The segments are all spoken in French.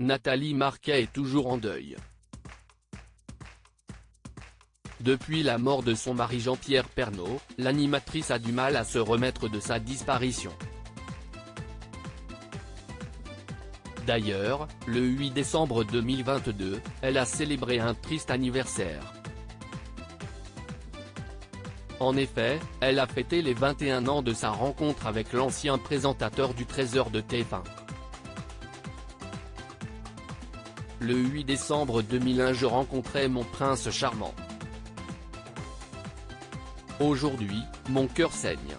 Nathalie Marquet est toujours en deuil. Depuis la mort de son mari Jean-Pierre Pernaut, l'animatrice a du mal à se remettre de sa disparition. D'ailleurs, le 8 décembre 2022, elle a célébré un triste anniversaire. En effet, elle a fêté les 21 ans de sa rencontre avec l'ancien présentateur du Trésor de TF1. Le 8 décembre 2001 je rencontrais mon prince charmant. Aujourd'hui, mon cœur saigne.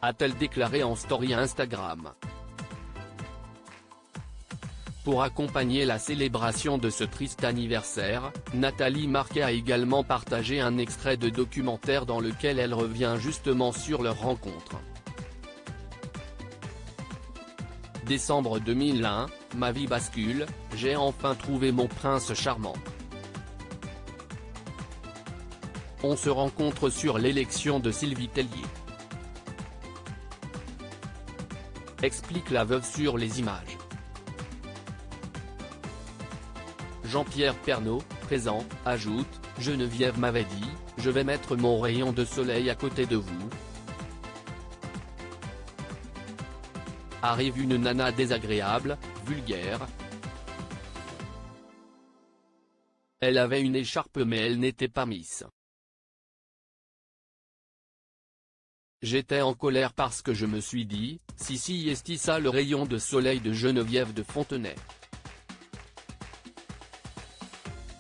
A-t-elle déclaré en story Instagram. Pour accompagner la célébration de ce triste anniversaire, Nathalie Marquet a également partagé un extrait de documentaire dans lequel elle revient justement sur leur rencontre. Décembre 2001, ma vie bascule, j'ai enfin trouvé mon prince charmant. On se rencontre sur l'élection de Sylvie Tellier. Explique la veuve sur les images. Jean-Pierre Pernaut, présent, ajoute, Geneviève m'avait dit, je vais mettre mon rayon de soleil à côté de vous. Arrive une nana désagréable, vulgaire. Elle avait une écharpe mais elle n'était pas Miss. J'étais en colère parce que je me suis dit, si est ça le rayon de soleil de Geneviève de Fontenay.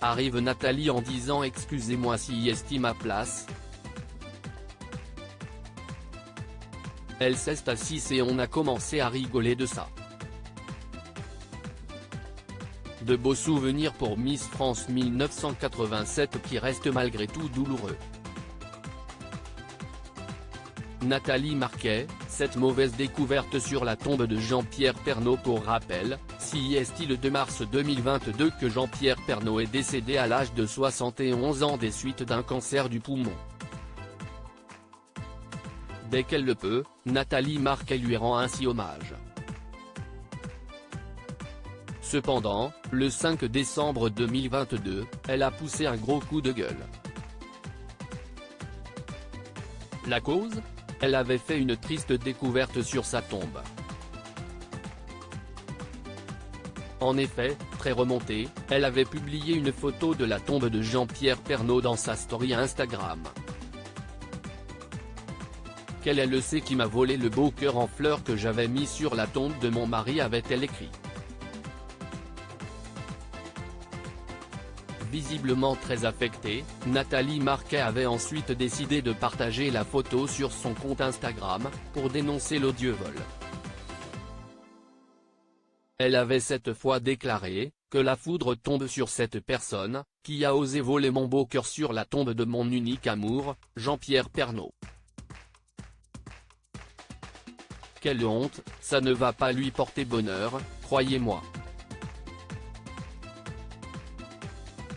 Arrive Nathalie en disant excusez-moi si est ma place. Elle s'est assise et on a commencé à rigoler de ça. De beaux souvenirs pour Miss France 1987 qui restent malgré tout douloureux. Nathalie Marquet, cette mauvaise découverte sur la tombe de Jean-Pierre Pernaut. Pour rappel, si est le 2 mars 2022 que Jean-Pierre Pernaut est décédé à l'âge de 71 ans des suites d'un cancer du poumon. Dès qu'elle le peut, Nathalie Marquet lui rend ainsi hommage. Cependant, le 5 décembre 2022, elle a poussé un gros coup de gueule. La cause ? Elle avait fait une triste découverte sur sa tombe. En effet, très remontée, elle avait publié une photo de la tombe de Jean-Pierre Pernaut dans sa story Instagram. Quel est le C qui m'a volé le beau cœur en fleurs que j'avais mis sur la tombe de mon mari, avait-elle écrit. Visiblement très affectée, Nathalie Marquet avait ensuite décidé de partager la photo sur son compte Instagram, pour dénoncer l'odieux vol. Elle avait cette fois déclaré, que la foudre tombe sur cette personne, qui a osé voler mon beau cœur sur la tombe de mon unique amour, Jean-Pierre Pernaut. Quelle honte, ça ne va pas lui porter bonheur, croyez-moi.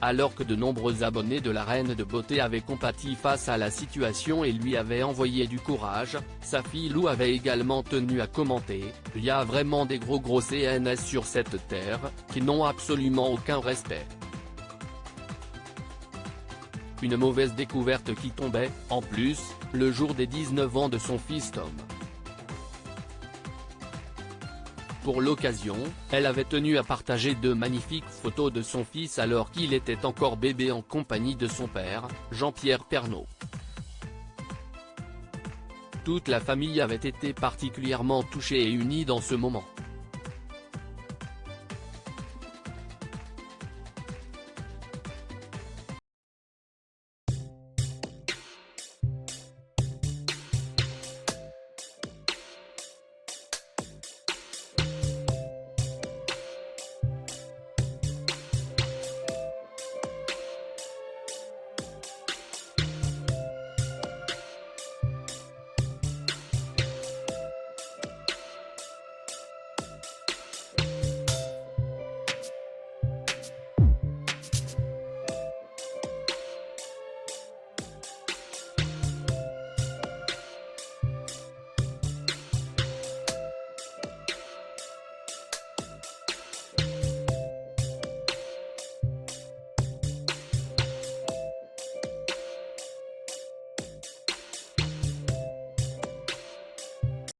Alors que de nombreux abonnés de la reine de beauté avaient compati face à la situation et lui avaient envoyé du courage, sa fille Lou avait également tenu à commenter, il y a vraiment des gros CNS sur cette terre, qui n'ont absolument aucun respect. Une mauvaise découverte qui tombait, en plus, le jour des 19 ans de son fils Tom. Pour l'occasion, elle avait tenu à partager deux magnifiques photos de son fils alors qu'il était encore bébé en compagnie de son père, Jean-Pierre Pernaut. Toute la famille avait été particulièrement touchée et unie dans ce moment.